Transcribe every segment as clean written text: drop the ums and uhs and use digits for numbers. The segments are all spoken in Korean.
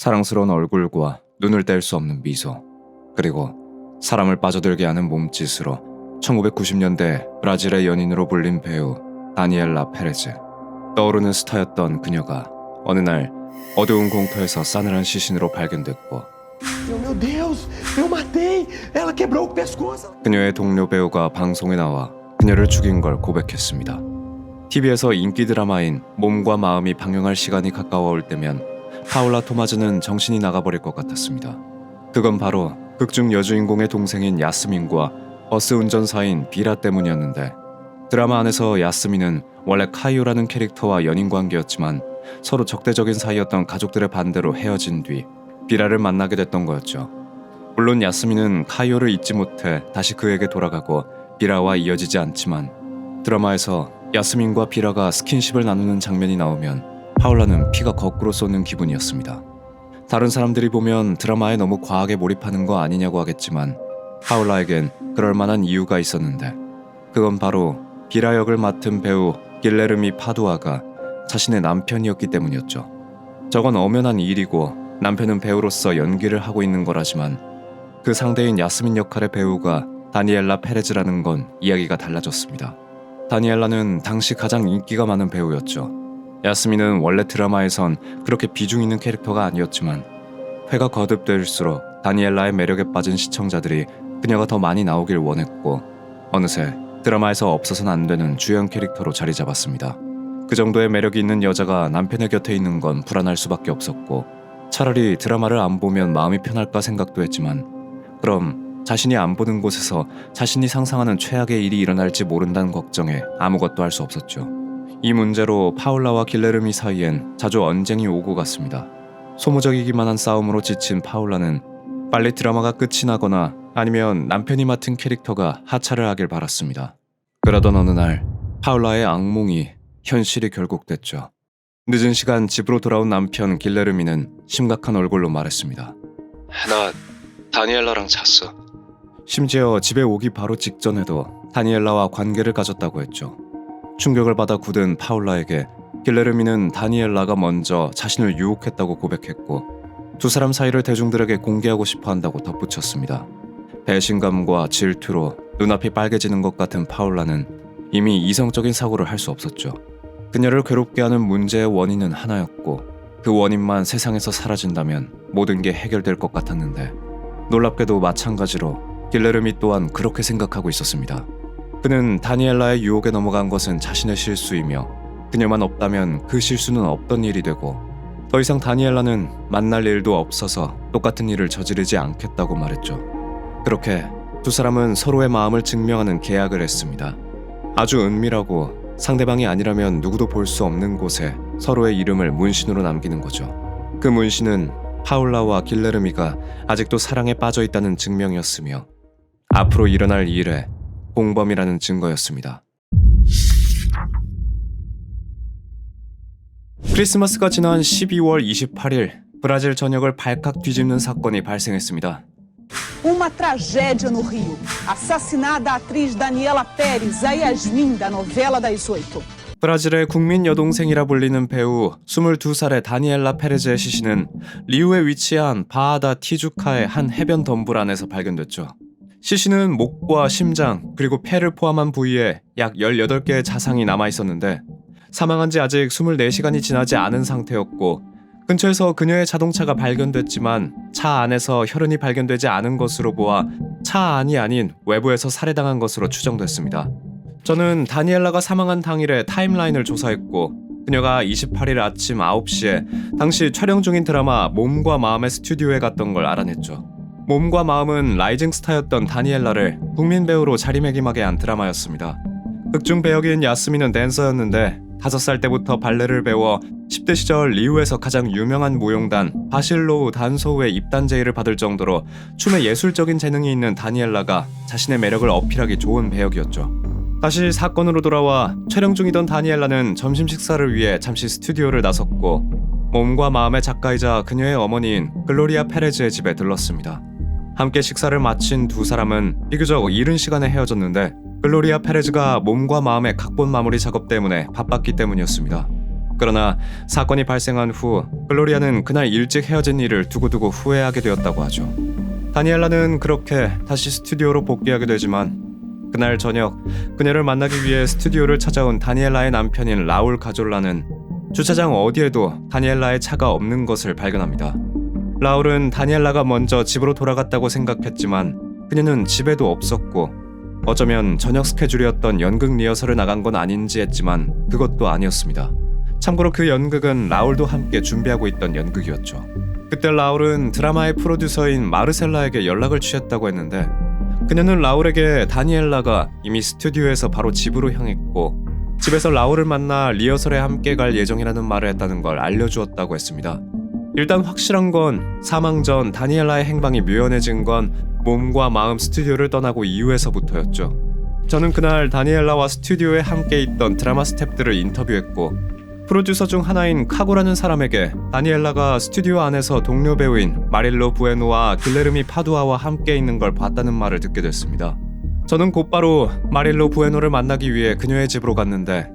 사랑스러운 얼굴과 눈을 뗄 수 없는 미소, 그리고 사람을 빠져들게 하는 몸짓으로 1990년대 브라질의 연인으로 불린 배우 다니엘라 페레즈. 떠오르는 스타였던 그녀가 어느 날 어두운 공터에서 싸늘한 시신으로 발견됐고, Meu Deus, eu matei! Ela quebrou o pescoço! 그녀의 동료 배우가 방송에 나와 그녀를 죽인 걸 고백했습니다. TV에서 인기 드라마인 몸과 마음이 방영할 시간이 가까워 올 때면 파울라 토마즈는 정신이 나가버릴 것 같았습니다. 그건 바로 극중 여주인공의 동생인 야스민과 버스 운전사인 비라 때문이었는데, 드라마 안에서 야스민은 원래 카이오라는 캐릭터와 연인 관계였지만 서로 적대적인 사이였던 가족들의 반대로 헤어진 뒤 비라를 만나게 됐던 거였죠. 물론 야스민은 카이오를 잊지 못해 다시 그에게 돌아가고 비라와 이어지지 않지만, 드라마에서 야스민과 비라가 스킨십을 나누는 장면이 나오면 파울라는 피가 거꾸로 쏟는 기분이었습니다. 다른 사람들이 보면 드라마에 너무 과하게 몰입하는 거 아니냐고 하겠지만, 파울라에겐 그럴 만한 이유가 있었는데, 그건 바로 비라 역을 맡은 배우 길레르미 파두아가 자신의 남편이었기 때문이었죠. 저건 엄연한 일이고 남편은 배우로서 연기를 하고 있는 거라지만, 그 상대인 야스민 역할의 배우가 다니엘라 페레즈라는 건 이야기가 달라졌습니다. 다니엘라는 당시 가장 인기가 많은 배우였죠. 야스민은 원래 드라마에선 그렇게 비중 있는 캐릭터가 아니었지만, 회가 거듭될수록 다니엘라의 매력에 빠진 시청자들이 그녀가 더 많이 나오길 원했고, 어느새 드라마에서 없어서는 안 되는 주연 캐릭터로 자리 잡았습니다. 그 정도의 매력이 있는 여자가 남편의 곁에 있는 건 불안할 수밖에 없었고, 차라리 드라마를 안 보면 마음이 편할까 생각도 했지만, 그럼 자신이 안 보는 곳에서 자신이 상상하는 최악의 일이 일어날지 모른다는 걱정에 아무것도 할 수 없었죠. 이 문제로 파울라와 길레르미 사이엔 자주 언쟁이 오고 갔습니다. 소모적이기만 한 싸움으로 지친 파울라는 빨리 드라마가 끝이 나거나 아니면 남편이 맡은 캐릭터가 하차를 하길 바랐습니다. 그러던 어느 날 파울라의 악몽이 현실이 결국 됐죠. 늦은 시간 집으로 돌아온 남편 길레르미는 심각한 얼굴로 말했습니다. 나 다니엘라랑 잤어. 심지어 집에 오기 바로 직전에도 다니엘라와 관계를 가졌다고 했죠. 충격을 받아 굳은 파울라에게 길레르미는 다니엘라가 먼저 자신을 유혹했다고 고백했고, 두 사람 사이를 대중들에게 공개하고 싶어 한다고 덧붙였습니다. 배신감과 질투로 눈앞이 빨개지는 것 같은 파울라는 이미 이성적인 사고를 할 수 없었죠. 그녀를 괴롭게 하는 문제의 원인은 하나였고, 그 원인만 세상에서 사라진다면 모든 게 해결될 것 같았는데, 놀랍게도 마찬가지로 길레르미 또한 그렇게 생각하고 있었습니다. 그는 다니엘라의 유혹에 넘어간 것은 자신의 실수이며, 그녀만 없다면 그 실수는 없던 일이 되고, 더 이상 다니엘라는 만날 일도 없어서 똑같은 일을 저지르지 않겠다고 말했죠. 그렇게 두 사람은 서로의 마음을 증명하는 계약을 했습니다. 아주 은밀하고 상대방이 아니라면 누구도 볼 수 없는 곳에 서로의 이름을 문신으로 남기는 거죠. 그 문신은 파울라와 길레르미가 아직도 사랑에 빠져 있다는 증명이었으며, 앞으로 일어날 일의 공범이라는 증거였습니다. 크리스마스가 지난 12월 28일 브라질 전역을 발칵 뒤집는 사건이 발생했습니다. Uma tragédia no Rio. Assassinada a atriz Daniela Pérez, a Yasmin da novela das 8. 브라질의 국민 여동생이라 불리는 배우 22살의 다니엘라 페레즈의 시신은 리우에 위치한 바하다 티주카의 한 해변 덤불 안에서 발견됐죠. 시신은 목과 심장 그리고 폐를 포함한 부위에 약 18개의 자상이 남아있었는데, 사망한 지 아직 24시간이 지나지 않은 상태였고, 근처에서 그녀의 자동차가 발견됐지만 차 안에서 혈흔이 발견되지 않은 것으로 보아 차 안이 아닌 외부에서 살해당한 것으로 추정됐습니다. 저는 다니엘라가 사망한 당일의 타임라인을 조사했고, 그녀가 28일 아침 9시에 당시 촬영 중인 드라마 몸과 마음의 스튜디오에 갔던 걸 알아냈죠. 몸과 마음은 라이징 스타였던 다니엘라를 국민 배우로 자리매김하게 한 드라마였습니다. 극중 배역인 야스민은 댄서였는데 5살 때부터 발레를 배워 10대 시절 리우에서 가장 유명한 무용단 바실로우 단소우의 입단 제의를 받을 정도로 춤에 예술적인 재능이 있는 다니엘라가 자신의 매력을 어필하기 좋은 배역이었죠. 다시 사건으로 돌아와 촬영 중이던 다니엘라는 점심 식사를 위해 잠시 스튜디오를 나섰고, 몸과 마음의 작가이자 그녀의 어머니인 글로리아 페레즈의 집에 들렀습니다. 함께 식사를 마친 두 사람은 비교적 이른 시간에 헤어졌는데, 글로리아 페레즈가 몸과 마음의 각본 마무리 작업 때문에 바빴기 때문이었습니다. 그러나 사건이 발생한 후 글로리아는 그날 일찍 헤어진 일을 두고두고 후회하게 되었다고 하죠. 다니엘라는 그렇게 다시 스튜디오로 복귀하게 되지만 그날 저녁 그녀를 만나기 위해 스튜디오를 찾아온 다니엘라의 남편인 라울 가졸라는 주차장 어디에도 다니엘라의 차가 없는 것을 발견합니다. 라울은 다니엘라가 먼저 집으로 돌아갔다고 생각했지만 그녀는 집에도 없었고 어쩌면 저녁 스케줄이었던 연극 리허설을 나간 건 아닌지 했지만 그것도 아니었습니다. 참고로 그 연극은 라울도 함께 준비하고 있던 연극이었죠. 그때 라울은 드라마의 프로듀서인 마르셀라에게 연락을 취했다고 했는데 그녀는 라울에게 다니엘라가 이미 스튜디오에서 바로 집으로 향했고 집에서 라울을 만나 리허설에 함께 갈 예정이라는 말을 했다는 걸 알려주었다고 했습니다. 일단 확실한 건 사망 전 다니엘라의 행방이 묘연해진 건 몸과 마음 스튜디오를 떠나고 이후에서부터였죠. 저는 그날 다니엘라와 스튜디오에 함께 있던 드라마 스태프들을 인터뷰했고 프로듀서 중 하나인 카고라는 사람에게 다니엘라가 스튜디오 안에서 동료 배우인 마릴로 부에노와 길레르미 파두아와 함께 있는 걸 봤다는 말을 듣게 됐습니다. 저는 곧바로 마릴로 부에노를 만나기 위해 그녀의 집으로 갔는데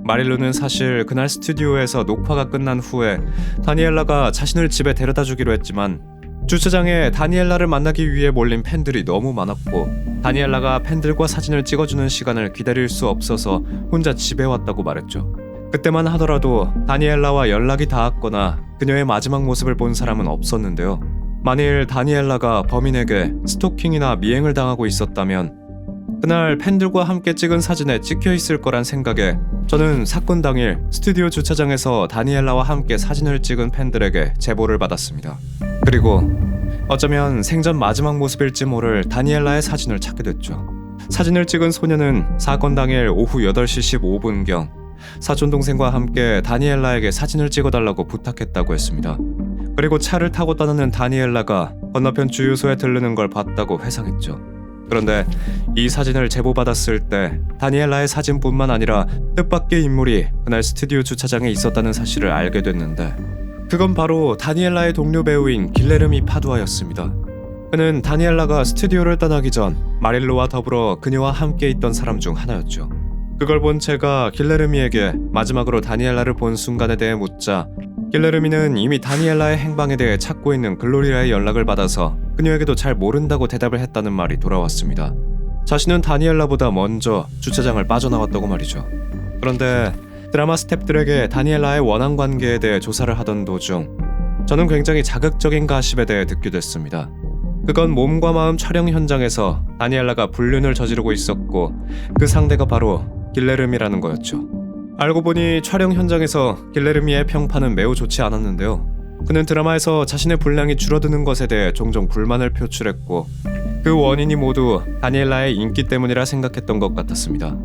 마릴로는 사실 그날 스튜디오에서 녹화가 끝난 후에 다니엘라가 자신을 집에 데려다 주기로 했지만 주차장에 다니엘라를 만나기 위해 몰린 팬들이 너무 많았고 다니엘라가 팬들과 사진을 찍어주는 시간을 기다릴 수 없어서 혼자 집에 왔다고 말했죠. 그때만 하더라도 다니엘라와 연락이 닿았거나 그녀의 마지막 모습을 본 사람은 없었는데요. 만일 다니엘라가 범인에게 스토킹이나 미행을 당하고 있었다면 그날 팬들과 함께 찍은 사진에 찍혀 있을 거란 생각에 저는 사건 당일 스튜디오 주차장에서 다니엘라와 함께 사진을 찍은 팬들에게 제보를 받았습니다. 그리고 어쩌면 생전 마지막 모습일지 모를 다니엘라의 사진을 찾게 됐죠. 사진을 찍은 소녀는 사건 당일 오후 8시 15분경 사촌동생과 함께 다니엘라에게 사진을 찍어달라고 부탁했다고 했습니다. 그리고 차를 타고 떠나는 다니엘라가 건너편 주유소에 들르는 걸 봤다고 회상했죠. 그런데 이 사진을 제보받았을 때 다니엘라의 사진뿐만 아니라 뜻밖의 인물이 그날 스튜디오 주차장에 있었다는 사실을 알게 됐는데 그건 바로 다니엘라의 동료 배우인 길레르미 파두아였습니다. 그는 다니엘라가 스튜디오를 떠나기 전 마릴로와 더불어 그녀와 함께 있던 사람 중 하나였죠. 그걸 본 제가 길레르미에게 마지막으로 다니엘라를 본 순간에 대해 묻자 길레르미는 이미 다니엘라의 행방에 대해 찾고 있는 글로리아의 연락을 받아서 그녀에게도 잘 모른다고 대답을 했다는 말이 돌아왔습니다. 자신은 다니엘라보다 먼저 주차장을 빠져나왔다고 말이죠. 그런데 드라마 스태프들에게 다니엘라의 원한 관계에 대해 조사를 하던 도중 저는 굉장히 자극적인 가십에 대해 듣게 됐습니다. 그건 몸과 마음 촬영 현장에서 다니엘라가 불륜을 저지르고 있었고 그 상대가 바로 길레르미라는 거였죠. 알고 보니 촬영 현장에서 길레르미의 평판은 매우 좋지 않았는데요. 그는 드라마에서 자신의 분량이 줄어드는 것에 대해 종종 불만을 표출했고 그 원인이 모두 다니엘라의 인기 때문이라 생각했던 것 같았습니다.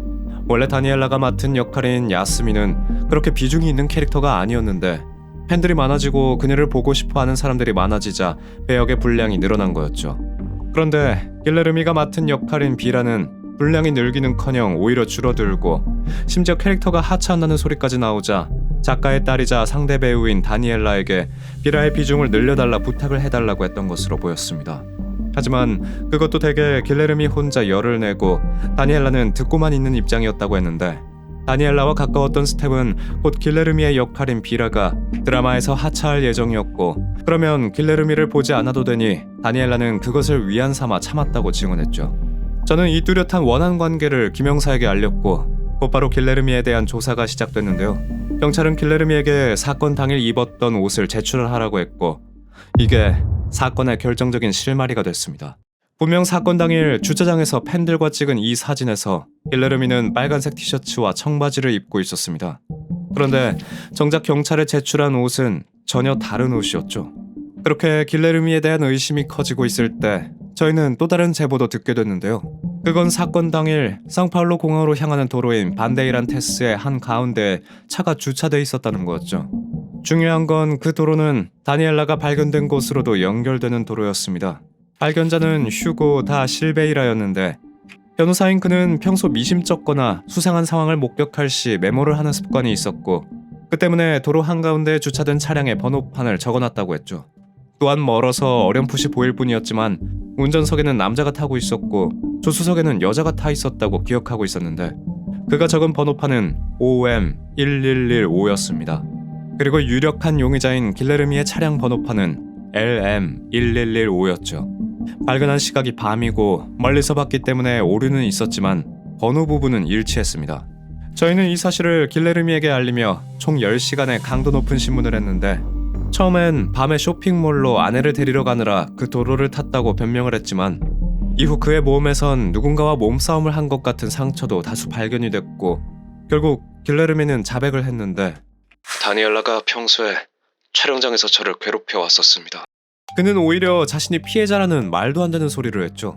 원래 다니엘라가 맡은 역할인 야스민은 그렇게 비중이 있는 캐릭터가 아니었는데 팬들이 많아지고 그녀를 보고 싶어하는 사람들이 많아지자 배역의 분량이 늘어난 거였죠. 그런데 길레르미가 맡은 역할인 비라는 분량이 늘기는커녕 오히려 줄어들고 심지어 캐릭터가 하차한다는 소리까지 나오자 작가의 딸이자 상대 배우인 다니엘라에게 비라의 비중을 늘려달라 부탁을 해달라고 했던 것으로 보였습니다. 하지만 그것도 되게 길레르미 혼자 열을 내고 다니엘라는 듣고만 있는 입장이었다고 했는데 다니엘라와 가까웠던 스텝은 곧 길레르미의 역할인 비라가 드라마에서 하차할 예정이었고 그러면 길레르미를 보지 않아도 되니 다니엘라는 그것을 위안 삼아 참았다고 증언했죠. 저는 이 뚜렷한 원한 관계를 김영사에게 알렸고 곧바로 길레르미에 대한 조사가 시작됐는데요. 경찰은 길레르미에게 사건 당일 입었던 옷을 제출하라고 했고 이게 사건의 결정적인 실마리가 됐습니다. 분명 사건 당일 주차장에서 팬들과 찍은 이 사진에서 길레르미는 빨간색 티셔츠와 청바지를 입고 있었습니다. 그런데 정작 경찰에 제출한 옷은 전혀 다른 옷이었죠. 그렇게 길레르미에 대한 의심이 커지고 있을 때 저희는 또 다른 제보도 듣게 됐는데요. 그건 사건 당일 상파울로 공항으로 향하는 도로인 반데이란테스의 한 가운데에 차가 주차돼 있었다는 거였죠. 중요한 건 그 도로는 다니엘라가 발견된 곳으로도 연결되는 도로였습니다. 발견자는 휴고 다 실베이라였는데 변호사인 그는 평소 미심쩍거나 수상한 상황을 목격할 시 메모를 하는 습관이 있었고 그 때문에 도로 한가운데에 주차된 차량의 번호판을 적어놨다고 했죠. 또한 멀어서 어렴풋이 보일 뿐이었지만 운전석에는 남자가 타고 있었고 조수석에는 여자가 타 있었다고 기억하고 있었는데 그가 적은 번호판은 OM1115였습니다. 그리고 유력한 용의자인 길레르미의 차량 번호판은 LM1115였죠. 발견한 시각이 밤이고 멀리서 봤기 때문에 오류는 있었지만 번호 부분은 일치했습니다. 저희는 이 사실을 길레르미에게 알리며 총 10시간의 강도 높은 신문을 했는데 처음엔 밤에 쇼핑몰로 아내를 데리러 가느라 그 도로를 탔다고 변명을 했지만 이후 그의 몸에선 누군가와 몸싸움을 한 것 같은 상처도 다수 발견이 됐고 결국 길레르미는 자백을 했는데 다니엘라가 평소에 촬영장에서 저를 괴롭혀 왔었습니다. 그는 오히려 자신이 피해자라는 말도 안 되는 소리를 했죠.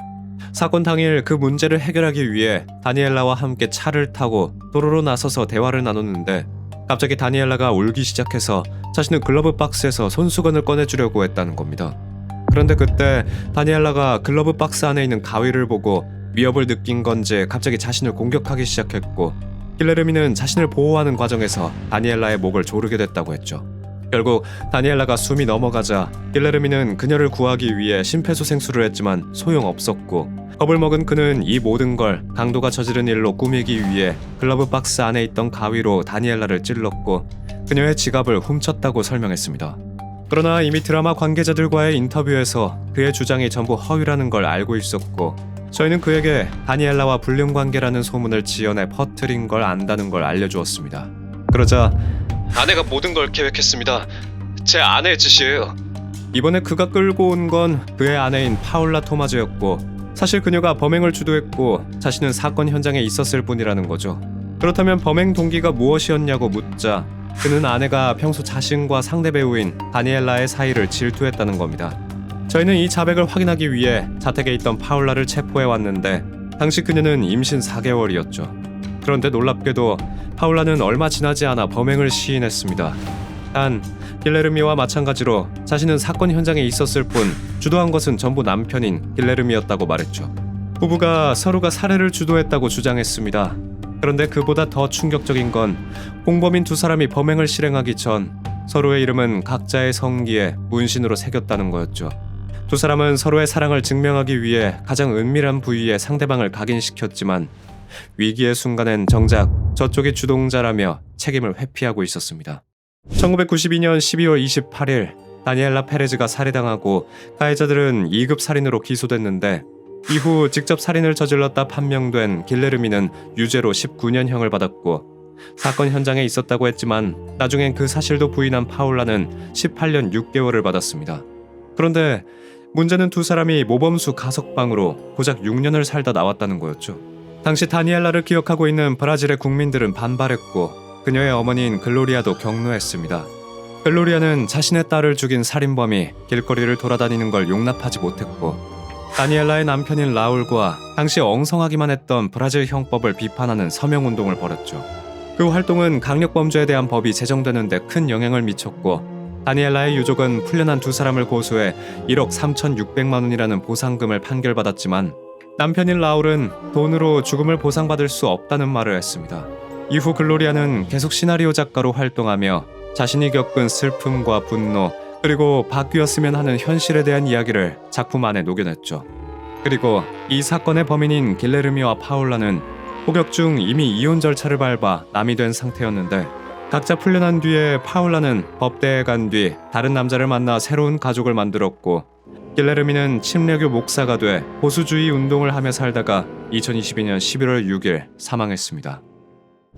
사건 당일 그 문제를 해결하기 위해 다니엘라와 함께 차를 타고 도로로 나서서 대화를 나눴는데 갑자기 다니엘라가 울기 시작해서 자신은 글러브 박스에서 손수건을 꺼내주려고 했다는 겁니다. 그런데 그때 다니엘라가 글러브 박스 안에 있는 가위를 보고 위협을 느낀 건지 갑자기 자신을 공격하기 시작했고 길레르미는 자신을 보호하는 과정에서 다니엘라의 목을 조르게 됐다고 했죠. 결국 다니엘라가 숨이 넘어가자 길레르미는 그녀를 구하기 위해 심폐소생술을 했지만 소용없었고 겁을 먹은 그는 이 모든 걸 강도가 저지른 일로 꾸미기 위해 글러브 박스 안에 있던 가위로 다니엘라를 찔렀고 그녀의 지갑을 훔쳤다고 설명했습니다. 그러나 이미 드라마 관계자들과의 인터뷰에서 그의 주장이 전부 허위라는 걸 알고 있었고 저희는 그에게 다니엘라와 불륜관계라는 소문을 지어내 퍼뜨린 걸 안다는 걸 알려주었습니다. 그러자 아내가 모든 걸 계획했습니다. 제 아내의 짓이에요. 이번에 그가 끌고 온 건 그의 아내인 파울라 토마즈였고 사실 그녀가 범행을 주도했고 자신은 사건 현장에 있었을 뿐이라는 거죠. 그렇다면 범행 동기가 무엇이었냐고 묻자 그는 아내가 평소 자신과 상대 배우인 다니엘라의 사이를 질투했다는 겁니다. 저희는 이 자백을 확인하기 위해 자택에 있던 파울라를 체포해 왔는데 당시 그녀는 임신 4개월이었죠. 그런데 놀랍게도 파울라는 얼마 지나지 않아 범행을 시인했습니다. 단 길레르미와 마찬가지로 자신은 사건 현장에 있었을 뿐 주도한 것은 전부 남편인 길레르미였다고 말했죠. 부부가 서로가 살해를 주도했다고 주장했습니다. 그런데 그보다 더 충격적인 건 공범인 두 사람이 범행을 실행하기 전 서로의 이름은 각자의 성기에 문신으로 새겼다는 거였죠. 두 사람은 서로의 사랑을 증명하기 위해 가장 은밀한 부위에 상대방을 각인시켰지만 위기의 순간엔 정작 저쪽이 주동자라며 책임을 회피하고 있었습니다. 1992년 12월 28일 다니엘라 페레즈가 살해당하고 가해자들은 2급 살인으로 기소됐는데 이후 직접 살인을 저질렀다 판명된 길레르미는 유죄로 19년형을 받았고 사건 현장에 있었다고 했지만 나중엔 그 사실도 부인한 파울라는 18년 6개월을 받았습니다. 그런데 문제는 두 사람이 모범수 가석방으로 고작 6년을 살다 나왔다는 거였죠. 당시 다니엘라를 기억하고 있는 브라질의 국민들은 반발했고 그녀의 어머니인 글로리아도 격노했습니다. 글로리아는 자신의 딸을 죽인 살인범이 길거리를 돌아다니는 걸 용납하지 못했고 다니엘라의 남편인 라울과 당시 엉성하기만 했던 브라질 형법을 비판하는 서명운동을 벌였죠. 그 활동은 강력범죄에 대한 법이 제정되는 데 큰 영향을 미쳤고 다니엘라의 유족은 풀려난 두 사람을 고소해 1억 3,600만 원이라는 보상금을 판결받았지만 남편인 라울은 돈으로 죽음을 보상받을 수 없다는 말을 했습니다. 이후 글로리아는 계속 시나리오 작가로 활동하며 자신이 겪은 슬픔과 분노 그리고 바뀌었으면 하는 현실에 대한 이야기를 작품 안에 녹여냈죠. 그리고 이 사건의 범인인 길레르미와 파울라는 포격 중 이미 이혼 절차를 밟아 남이 된 상태였는데 각자 풀려난 뒤에 파울라는 법대에 간 뒤 다른 남자를 만나 새로운 가족을 만들었고 길레르미는 침례교 목사가 돼 보수주의 운동을 하며 살다가 2022년 11월 6일 사망했습니다.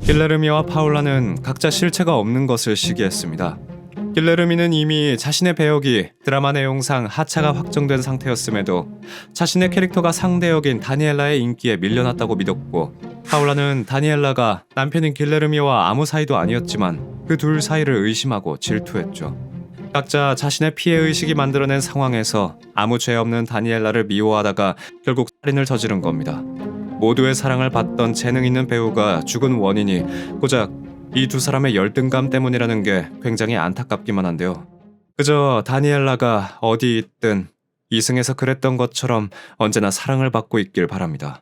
길레르미와 파울라는 각자 실체가 없는 것을 시기했습니다. 길레르미는 이미 자신의 배역이 드라마 내용상 하차가 확정된 상태였음에도 자신의 캐릭터가 상대 역인 다니엘라의 인기에 밀려났다고 믿었고 파울라는 다니엘라가 남편인 길레르미와 아무 사이도 아니었지만 그 둘 사이를 의심하고 질투했죠. 각자 자신의 피해의식이 만들어낸 상황에서 아무 죄 없는 다니엘라를 미워하다가 결국 살인을 저지른 겁니다. 모두의 사랑을 받던 재능 있는 배우가 죽은 원인이 고작 이 두 사람의 열등감 때문이라는 게 굉장히 안타깝기만 한데요. 그저 다니엘라가 어디 있든 이승에서 그랬던 것처럼 언제나 사랑을 받고 있길 바랍니다.